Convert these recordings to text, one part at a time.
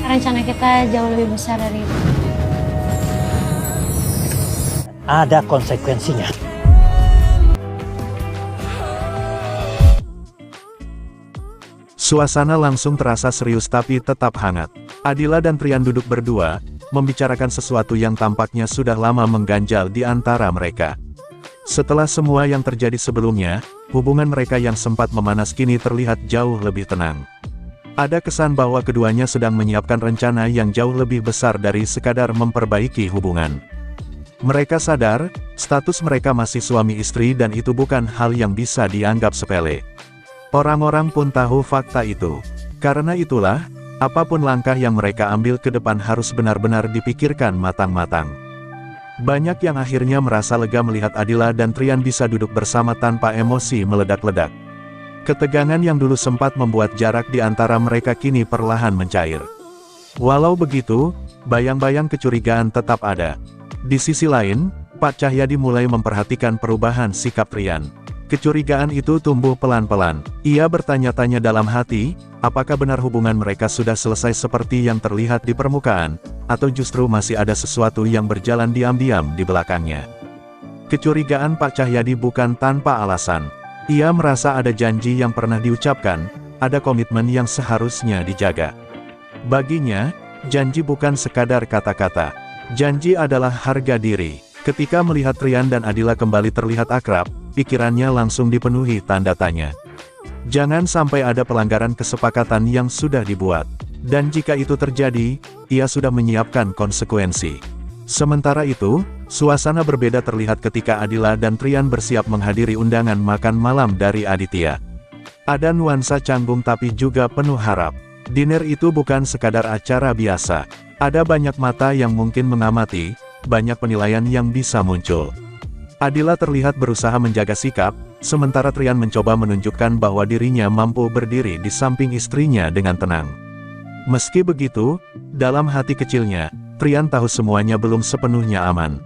rencana kita jauh lebih besar dari itu. Ada konsekuensinya. Suasana langsung terasa serius tapi tetap hangat. Adila dan Trian duduk berdua, membicarakan sesuatu yang tampaknya sudah lama mengganjal di antara mereka. Setelah semua yang terjadi sebelumnya, hubungan mereka yang sempat memanas kini terlihat jauh lebih tenang. Ada kesan bahwa keduanya sedang menyiapkan rencana yang jauh lebih besar dari sekadar memperbaiki hubungan. Mereka sadar, status mereka masih suami istri dan itu bukan hal yang bisa dianggap sepele. Orang-orang pun tahu fakta itu. Karena itulah, apapun langkah yang mereka ambil ke depan harus benar-benar dipikirkan matang-matang. Banyak yang akhirnya merasa lega melihat Adila dan Trian bisa duduk bersama tanpa emosi meledak-ledak. Ketegangan yang dulu sempat membuat jarak di antara mereka kini perlahan mencair. Walau begitu, bayang-bayang kecurigaan tetap ada. Di sisi lain, Pak Cahyadi mulai memperhatikan perubahan sikap Trian. Kecurigaan itu tumbuh pelan-pelan. Ia bertanya-tanya dalam hati, apakah benar hubungan mereka sudah selesai seperti yang terlihat di permukaan, atau justru masih ada sesuatu yang berjalan diam-diam di belakangnya. Kecurigaan Pak Cahyadi bukan tanpa alasan. Ia merasa ada janji yang pernah diucapkan, ada komitmen yang seharusnya dijaga. Baginya, janji bukan sekadar kata-kata. Janji adalah harga diri. Ketika melihat Trian dan Adila kembali terlihat akrab, pikirannya langsung dipenuhi tanda tanya. Jangan sampai ada pelanggaran kesepakatan yang sudah dibuat. Dan jika itu terjadi, ia sudah menyiapkan konsekuensi. Sementara itu, suasana berbeda terlihat ketika Adila dan Trian bersiap menghadiri undangan makan malam dari Aditya. Ada nuansa canggung tapi juga penuh harap. Dinner itu bukan sekadar acara biasa. Ada banyak mata yang mungkin mengamati, banyak penilaian yang bisa muncul. Adila terlihat berusaha menjaga sikap, sementara Trian mencoba menunjukkan bahwa dirinya mampu berdiri di samping istrinya dengan tenang. Meski begitu, dalam hati kecilnya, Trian tahu semuanya belum sepenuhnya aman.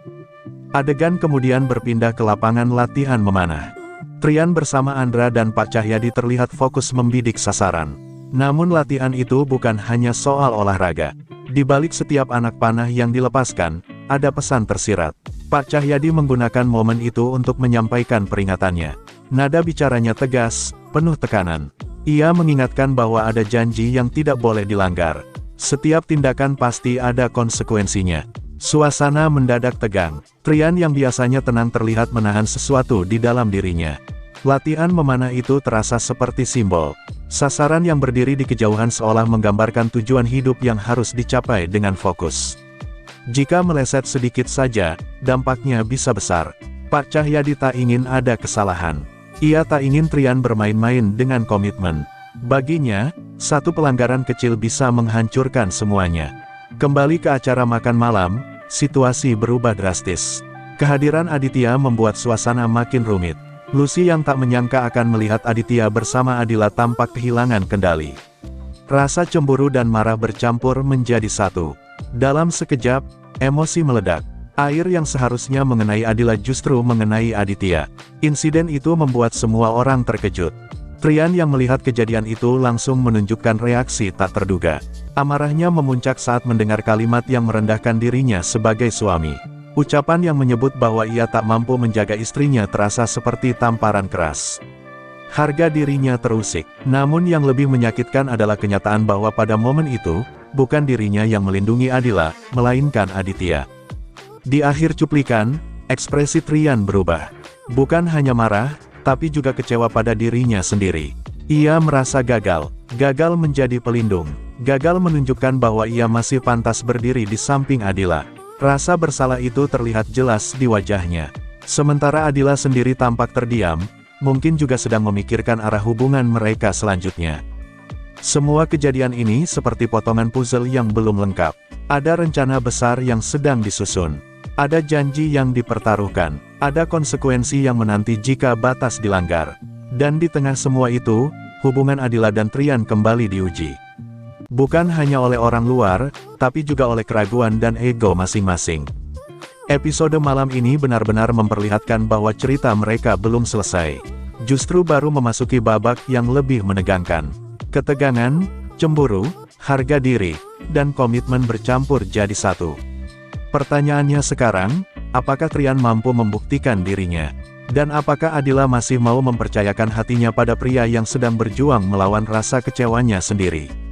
Adegan kemudian berpindah ke lapangan latihan memanah. Trian bersama Andra dan Pak Cahyadi terlihat fokus membidik sasaran. Namun latihan itu bukan hanya soal olahraga. Di balik setiap anak panah yang dilepaskan, ada pesan tersirat. Pak Cahyadi menggunakan momen itu untuk menyampaikan peringatannya. Nada bicaranya tegas, penuh tekanan. Ia mengingatkan bahwa ada janji yang tidak boleh dilanggar. Setiap tindakan pasti ada konsekuensinya. Suasana mendadak tegang. Trian yang biasanya tenang terlihat menahan sesuatu di dalam dirinya. Latihan memanah itu terasa seperti simbol. Sasaran yang berdiri di kejauhan seolah menggambarkan tujuan hidup yang harus dicapai dengan fokus. Jika meleset sedikit saja, dampaknya bisa besar. Pak Cahyadi tak ingin ada kesalahan. Ia tak ingin Trian bermain-main dengan komitmen. Baginya, satu pelanggaran kecil bisa menghancurkan semuanya. Kembali ke acara makan malam, situasi berubah drastis. Kehadiran Aditya membuat suasana makin rumit. Lucy yang tak menyangka akan melihat Aditya bersama Adila tampak kehilangan kendali. Rasa cemburu dan marah bercampur menjadi satu. Dalam sekejap, emosi meledak. Air yang seharusnya mengenai Adila justru mengenai Aditya. Insiden itu membuat semua orang terkejut. Trian yang melihat kejadian itu langsung menunjukkan reaksi tak terduga. Amarahnya memuncak saat mendengar kalimat yang merendahkan dirinya sebagai suami. Ucapan yang menyebut bahwa ia tak mampu menjaga istrinya terasa seperti tamparan keras. Harga dirinya terusik. Namun yang lebih menyakitkan adalah kenyataan bahwa pada momen itu, bukan dirinya yang melindungi Adila, melainkan Aditya. Di akhir cuplikan, ekspresi Trian berubah. Bukan hanya marah, tapi juga kecewa pada dirinya sendiri. Ia merasa gagal menjadi pelindung, gagal menunjukkan bahwa ia masih pantas berdiri di samping Adila. Rasa bersalah itu terlihat jelas di wajahnya. Sementara Adila sendiri tampak terdiam, mungkin juga sedang memikirkan arah hubungan mereka selanjutnya. Semua kejadian ini seperti potongan puzzle yang belum lengkap. Ada rencana besar yang sedang disusun. Ada janji yang dipertaruhkan. Ada konsekuensi yang menanti jika batas dilanggar. Dan di tengah semua itu, hubungan Adila dan Trian kembali diuji. Bukan hanya oleh orang luar, tapi juga oleh keraguan dan ego masing-masing. Episode malam ini benar-benar memperlihatkan bahwa cerita mereka belum selesai. Justru baru memasuki babak yang lebih menegangkan. Ketegangan, cemburu, harga diri, dan komitmen bercampur jadi satu. Pertanyaannya sekarang, apakah Trian mampu membuktikan dirinya? Dan apakah Adila masih mau mempercayakan hatinya pada pria yang sedang berjuang melawan rasa kecewanya sendiri?